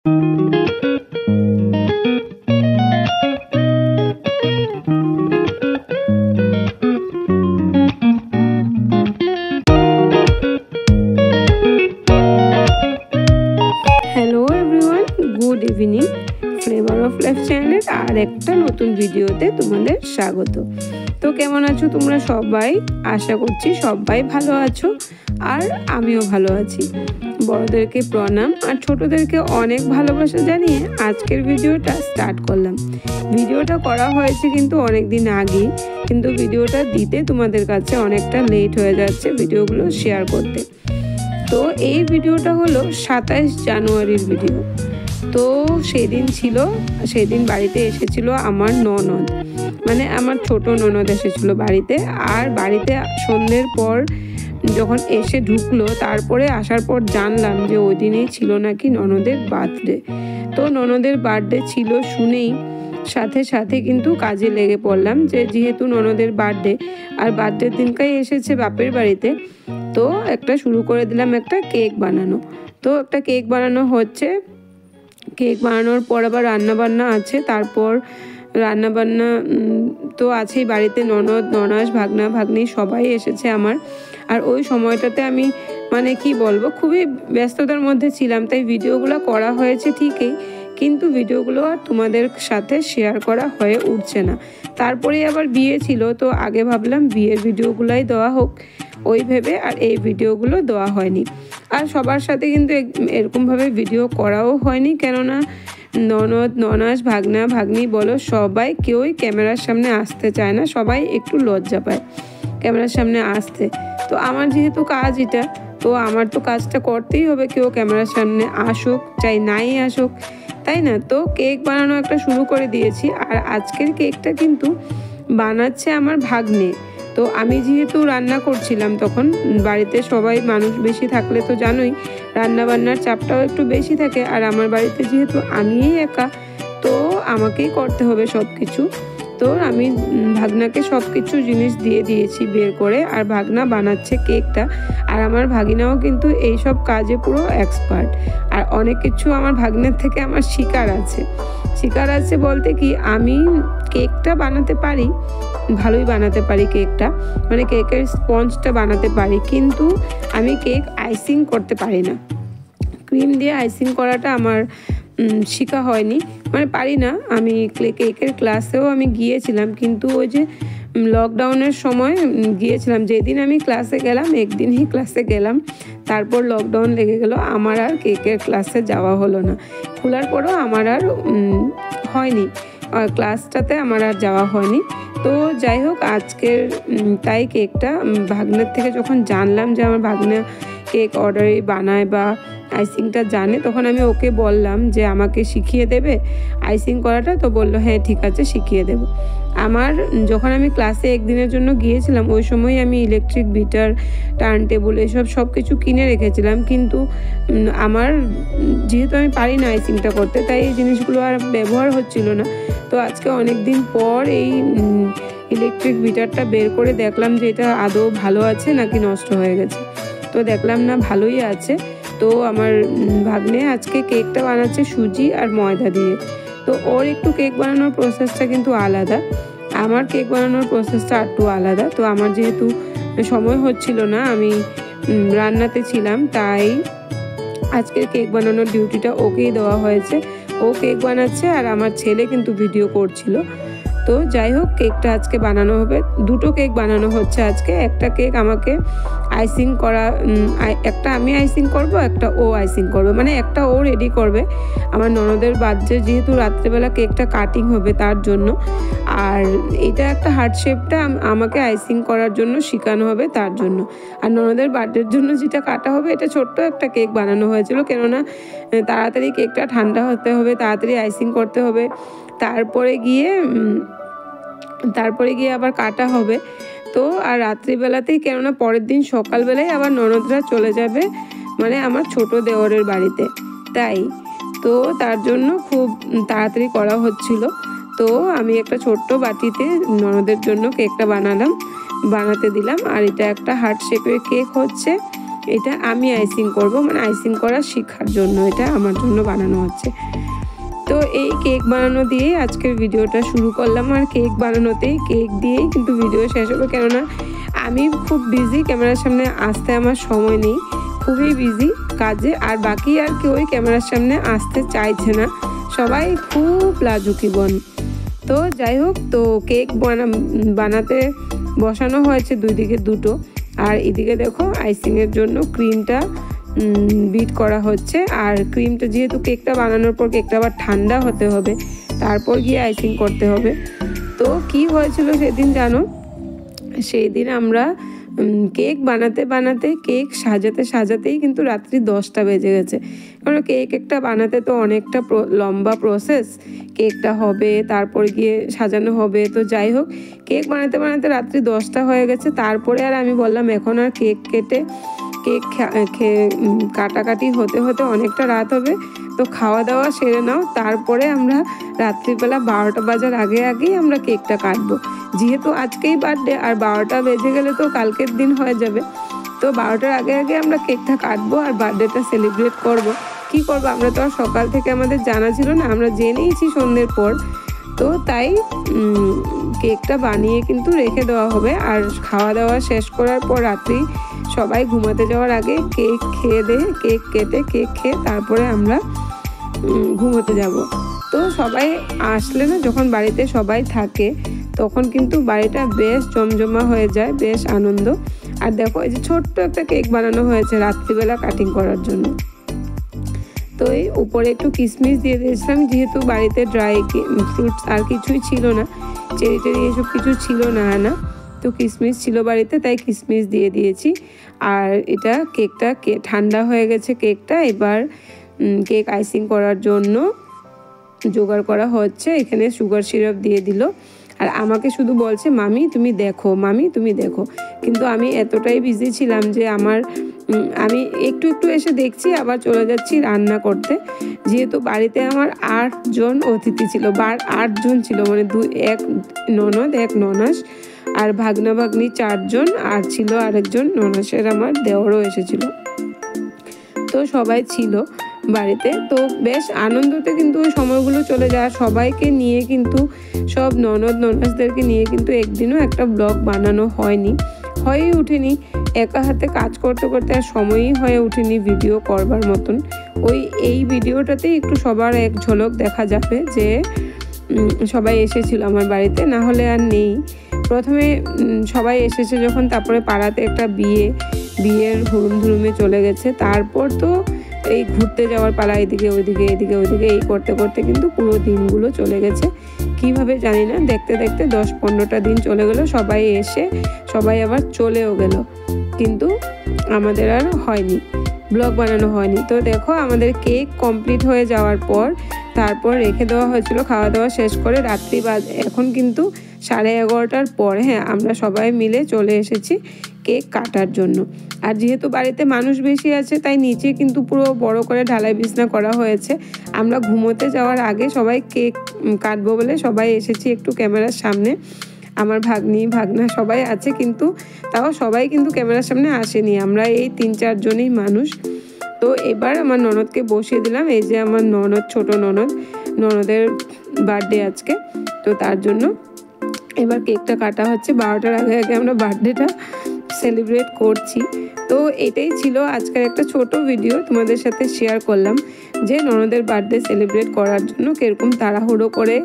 Good evening, flavour of life চ্যানেলের আর একটা নতুন ভিডিওতে তোমাদের স্বাগত। তো কেমন আছো তোমরা সবাই? আশা করছি সবাই ভালো আছো, আর আমিও ভালো আছি। বড়দেরকে প্রণাম আর ছোটদেরকে অনেক ভালোবাসা জানিয়ে আজকের ভিডিওটা স্টার্ট করলাম। ভিডিওটা করা হয়েছে কিন্তু অনেক দিন আগেই, কিন্তু ভিডিওটা দিতে তোমাদের কাছে অনেকটা লেট হয়ে যাচ্ছে ভিডিওগুলো শেয়ার করতে। তো এই ভিডিওটা হলো 27 জানুয়ারির ভিডিও। তো সেদিন বাড়িতে এসেছিল আমার ননদ, মানে আমার ছোট ননদ এসেছিল বাড়িতে। আর বাড়িতে সন্ধ্যের পর যখন এসে ঢুকলো, তারপরে আসার পর জানলাম যে ওই দিনেই ছিল নাকি ননদের বার্থডে। তো ননদের বার্থডে ছিল শুনেই সাথে সাথে কিন্তু কাজে লেগে পড়লাম, যে যেহেতু ননদের বার্থডে আর বার্থডের দিনকাই এসেছে বাপের বাড়িতে, তো একটা শুরু করে দিলাম একটা কেক বানানো। তো একটা কেক বানানো হচ্ছে। কেক বানানোর পর আবার রান্নাবান্না আছে। তারপর রান্নাবান্না তো আছেই বাড়িতে, ননদ ননাস ভাগনা ভাগ্নি সবাই এসেছে আমার। আর ওই সময়টাতে আমি মানে কি বলবো, খুবই ব্যস্ততার মধ্যে ছিলাম, তাই ভিডিওগুলো করা হয়েছে ঠিকই, কিন্তু ভিডিওগুলো আর তোমাদের সাথে শেয়ার করা হয়ে উঠছে না। তারপরে আবার বিয়ে ছিল, তো আগে ভাবলাম বিয়ের ভিডিওগুলাই দেওয়া হোক ওই ভেবে, আর এই ভিডিওগুলো দেওয়া হয়নি। আর সবার সাথে কিন্তু এরকমভাবে ভিডিও করাও হয়নি, কেননা ননদ ননাস ভাগনা ভাগ্নি বলো সবাই কেউই ক্যামেরার সামনে আসতে চায় না, সবাই একটু লজ্জা পায় ক্যামেরার সামনে আসতে। তো আমার যেহেতু কাজ এটা, তো আমার তো কাজটা করতেই হবে, কেউ ক্যামেরার সামনে আসুক চাই নাই আসুক, তাই না? তো কেক বানানো একটা শুরু করে দিয়েছি। আর আজকের কেকটা কিন্তু বানাচ্ছে আমার ভাগ্নে। তো আমি যেহেতু রান্না করছিলাম, তখন বাড়িতে সবাই মানুষ বেশি থাকলে তো জানোই রান্না বান্নার চাপটাও একটু বেশি থাকে। আর আমার বাড়িতে যেহেতু আমিই একা, তো আমাকেই করতে হবে সব কিছু। তো আমি ভাগনাকে সব কিছু জিনিস দিয়ে দিয়েছি বের করে, আর ভাগনা বানাচ্ছে কেকটা। আর আমার ভাগিনাও কিন্তু এইসব কাজে পুরো এক্সপার্ট। আর অনেক কিছু আমার ভাগ্নের থেকে আমার শিকার আছে বলতে কি, আমি কেকটা বানাতে পারি, ভালোই বানাতে পারি কেকটা, মানে কেকের স্পঞ্জটা বানাতে পারি, কিন্তু আমি কেক আইসিং করতে পারি না। ক্রিম দিয়ে আইসিং করাটা আমার শেখা হয়নি, মানে পারি না। আমি কেকের ক্লাসেও আমি গিয়েছিলাম, কিন্তু ওই যে লকডাউনের সময় গিয়েছিলাম, যেদিন আমি ক্লাসে গেলাম একদিনই ক্লাসে গেলাম, তারপর লকডাউন লেগে গেল, আমার আর কেকের ক্লাসে যাওয়া হলো না। খোলার পরও আমার আর হয়নি, ক্লাসটাতে আমার আর যাওয়া হয়নি। তো যাই হোক, আজকের তাই কেকটা ভাগ্নের থেকে যখন জানলাম যে আমার ভাগ্না কেক অর্ডারে বানায় বা আইসিংটা জানে, তখন আমি ওকে বললাম যে আমাকে শিখিয়ে দেবে আইসিং করাটা। তো বললো হ্যাঁ ঠিক আছে শিখিয়ে দেবো। যখন আমি ক্লাসে একদিনের জন্য গিয়েছিলাম, ওই সময় আমি ইলেকট্রিক বিটার, টার্ন টেবিল এসব সব কিছু কিনে রেখেছিলাম, কিন্তু আমার যেহেতু আমি পারি না আইসিংটা করতে, তাই এই জিনিসগুলো আর ব্যবহার হচ্ছিল না। তো আজকে অনেক দিন পর এই ইলেকট্রিক বিটারটা বের করে দেখলাম যে এটা আদৌ ভালো আছে নাকি নষ্ট হয়ে গেছে। তো দেখলাম না, ভালোই আছে। তো আমার ভাগ্নে আজকে কেকটা বানাচ্ছে সুজি আর ময়দা দিয়ে। তো ওর একটু কেক বানানোর প্রসেসটা কিন্তু আলাদা, আমার কেক বানানোর প্রসেসটা একটু আলাদা। তো আমার যেহেতু সময় হচ্ছিল না, আমি রান্নাতে ছিলাম, তাই আজকের কেক বানানোর ডিউটিটা ওকেই দেওয়া হয়েছে। ও কেক বানাচ্ছে আর আমার ছেলে কিন্তু ভিডিও করছিল। তো যাই হোক, কেকটা আজকে বানানো হবে, দুটো কেক বানানো হচ্ছে আজকে। একটা কেক আমাকে আইসিং করা, একটা আমি আইসিং করব, একটা ও আইসিং করবে, মানে একটা ও রেডি করবে আমার ননদের বার্থডে, যেহেতু রাত্রেবেলা কেকটা কাটিং হবে তার জন্য। আর এটা একটা হার্ট শেপটা আমাকে আইসিং করার জন্য শেখানো হবে তার জন্য। আর ননদের বার্থডের জন্য যেটা কাটা হবে, এটা ছোট্ট একটা কেক বানানো হয়েছিল, কেননা তাড়াতাড়ি কেকটা ঠান্ডা হতে হবে, তাড়াতাড়ি আইসিং করতে হবে, তারপরে গিয়ে আবার কাটা হবে। তো আর রাত্রিবেলাতেই, কেননা পরের দিন সকালবেলায় আবার ননদরা চলে যাবে, মানে আমার ছোট দেওরের বাড়িতে, তাই তো তার জন্য খুব তাড়াতাড়ি করা হচ্ছিল। তো আমি একটা ছোট্ট বাটিতে ননদের জন্য কেকটা বানাতে দিলাম। আর এটা একটা হার্ট শেপের কেক হচ্ছে, এটা আমি আইসিং করব, মানে আইসিং করা শেখার জন্য এটা আমার জন্য বানানো হচ্ছে। তো এই কেক বানানো দিয়েই আজকের ভিডিওটা শুরু করলাম। আর কেক বানানোতেই কেক দিয়েই কিন্তু ভিডিও শেষ হবে, কেননা আমি খুব বিজি, ক্যামেরার সামনে আসতে আমার সময় নেই, খুবই বিজি কাজে। আর বাকি আর কেউই ক্যামেরার সামনে আসতে চাইছে না, সবাই খুব লাজুকি বন। তো যাই হোক, তো কেক বানাতে বসানো হয়েছে দুই দিকে দুটো। আর এদিকে দেখো আইসিংয়ের জন্য ক্রিমটা বিট করা হচ্ছে। আর ক্রিমটা যেহেতু কেকটা বানানোর পর কেকটা আবার ঠান্ডা হতে হবে, তারপর গিয়ে আইসিং করতে হবে। তো কি হয়েছিল সেদিন জানো, সেই দিন আমরা কেক বানাতে কেক সাজাতেই কিন্তু রাত্রি 10টা বেজে গেছে। কারণ কেক একটা বানাতে তো অনেকটা লম্বা প্রসেস, কেকটা হবে তারপর গিয়ে সাজানো হবে। তো যাই হোক, কেক বানাতে রাত্রি 10টা হয়ে গেছে। তারপরে আর আমি বললাম এখন আর কেক কাটাকাটি হতে অনেকটা রাত হবে, তো খাওয়া দাওয়া সেরে নাও, তারপরে আমরা রাত্রিবেলা 12টা বাজার আগেই আমরা কেকটা কাটবো। যেহেতু আজকেই বার্থডে, আর 12টা বেজে গেলে তো কালকের দিন হয়ে যাবে। তো 12টার আগে আমরা কেকটা কাটবো আর বার্থডেটা সেলিব্রেট করব। কি করবো, আমরা তো আর সকাল থেকে আমাদের জানা ছিল না, আমরা জেনেইছি সন্ধ্যের পর। তো তাই কেকটা বানিয়ে কিন্তু রেখে দেওয়া হবে। আর খাওয়া দাওয়া শেষ করার পর রাত্রি সবাই ঘুমাতে যাওয়ার আগে কেক খেয়ে তারপরে আমরা ঘুমোতে যাব। তো সবাই আসলে না, যখন বাড়িতে সবাই থাকে তখন কিন্তু বাড়িটা বেশ জমজমা হয়ে যায়, বেশ আনন্দ। আর দেখো এই যে ছোট্ট একটা কেক বানানো হয়েছে রাত্রিবেলা কাটিং করার জন্য। তো এই উপরে একটু কিশমিশ দিয়ে দিয়েছিলাম, যেহেতু বাড়িতে ড্রাই ফ্রুটস আর কিছুই ছিল না, চেরি এসব কিছু ছিল না, তো কিশমিশ ছিল বাড়িতে, তাই কিশমিশ দিয়ে দিয়েছি। আর এটা কেকটা ঠান্ডা হয়ে গেছে কেকটা, এবার কেক আইসিং করার জন্য জোগাড় করা হচ্ছে। এখানে সুগার সিরাপ দিয়ে দিল, আর আমাকে শুধু বলছে মামি তুমি দেখো। কিন্তু আমি এতটাই বিজি ছিলাম যে আমি একটু এসে দেখছি, আবার চলে যাচ্ছি রান্না করতে। যেহেতু বাড়িতে আমার 8 জন অতিথি ছিল, 8 জন ছিল, মানে এক ননদ এক ননাস আর ভাগ্নি 4 জন, আর ছিল আরেকজন ননাসের আমার দেওরও এসেছিল। তো সবাই ছিল বাড়িতে, তো বেশ আনন্দতে কিন্তু ওই সময়গুলো চলে যায়। সবাইকে নিয়ে কিন্তু সব ননাসদেরকে নিয়ে কিন্তু একদিনও একটা ব্লগ বানানো হয়েই ওঠেনি। একা হাতে কাজ করতে আর সময়ই হয়ে ওঠেনি ভিডিও করবার মতন। এই ভিডিওটাতেই একটু সবার এক ঝলক দেখা যাবে যে সবাই এসেছিল আমার বাড়িতে, না হলে আর নেই। প্রথমে সবাই এসেছে যখন, তারপরে পাড়াতে একটা বিয়ের হুড়ুমে চলে গেছে। তারপর তো এই ঘুরতে যাওয়ার পালা, এদিকে ওইদিকে এই করতে কিন্তু পুরো দিনগুলো চলে গেছে কিভাবে জানি না। দেখতে 10-15টা দিন চলে গেল, সবাই আবার চলেও গেল, কিন্তু আমাদের আর ব্লগ বানানো হয়নি। তো দেখো আমাদের কেক কমপ্লিট হয়ে যাওয়ার পর তারপর রেখে দেওয়া হয়েছিল খাওয়া দাওয়া শেষ করে। রাত্রি এখন কিন্তু 11:30টার পর, হ্যাঁ, আমরা সবাই মিলে চলে এসেছি কেক কাটার জন্য। আর যেহেতু বাড়িতে মানুষ বেশি আছে, তাই নিচে কিন্তু পুরো বড় করে ঢালাই বিছনা করা হয়েছে। আমরা ঘুমোতে যাওয়ার আগে সবাই কেক কাটবো বলে সবাই এসেছি একটু ক্যামেরার সামনে। আমার ভাগনা সবাই আছে, কিন্তু তাও সবাই কিন্তু ক্যামেরার সামনে আসেনি, আমরা এই 3-4 জনই মানুষ। তো এবার আমার ননদকে বসিয়ে দিলাম। এই যে আমার ছোট ননদের বার্থডে আজকে, তো তার জন্য এবার কেকটা কাটা হচ্ছে। 12টার আগে আমরা বার্থডেটা সেলিব্রেট করছি। তো এটাই ছিল আজকের একটা ছোট ভিডিও, তোমাদের সাথে শেয়ার করলাম যে ননদের বার্থডে সেলিব্রেট করার জন্য কীরকম তাড়াহুড়ো করে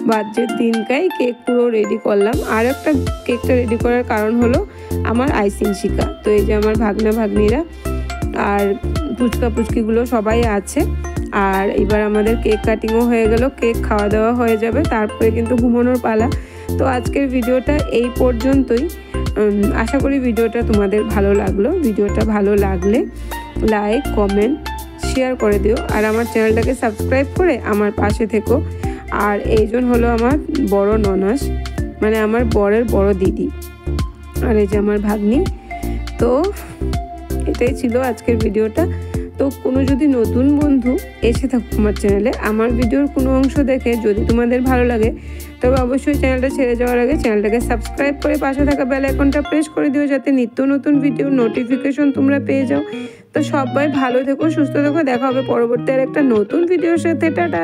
বার্থডের দিনটাই কেক পুরো রেডি করলাম। আর একটা কেকটা রেডি করার কারণ হলো আমার আইসিং শিখা। তো এই যে আমার ভাগ্নিরা আর পুচকিগুলো সবাই আছে। আর এবার আমাদের কেক কাটিংও হয়ে গেল, কেক খাওয়া দাওয়া হয়ে যাবে, তারপরে কিন্তু ঘুমানোর পালা। তো আজকের ভিডিওটা এই পর্যন্তই। আশা করি ভিডিওটা তোমাদের ভালো লাগলো। ভিডিওটা ভালো লাগলে লাইক, কমেন্ট, শেয়ার করে দিও। আর আমার চ্যানেলটাকে সাবস্ক্রাইব করে আমার পাশে থেকো। আর এইজন হলো আমার বড় ননাস, মানে আমার বরের বড় দিদি, আর এই যে আমার ভাগ্নি। তো এটাই ছিল আজকের ভিডিওটা। তো কোনো যদি নতুন বন্ধু এসে থাকো আমার চ্যানেলে, আমার ভিডিওর কোনো অংশ দেখে যদি তোমাদের ভালো লাগে তবে অবশ্যই চ্যানেলটা ছেড়ে যাওয়ার আগে চ্যানেলটাকে সাবস্ক্রাইব করে পাশে থাকা বেল আইকনটা প্রেস করে দিও, যাতে নিত্য নতুন ভিডিও নোটিফিকেশন তোমরা পেয়ে যাও। তো সবাই ভালো থেকো, সুস্থ থেকো, দেখা হবে পরবর্তী আর একটা নতুন ভিডিওর সাথে। টাটা।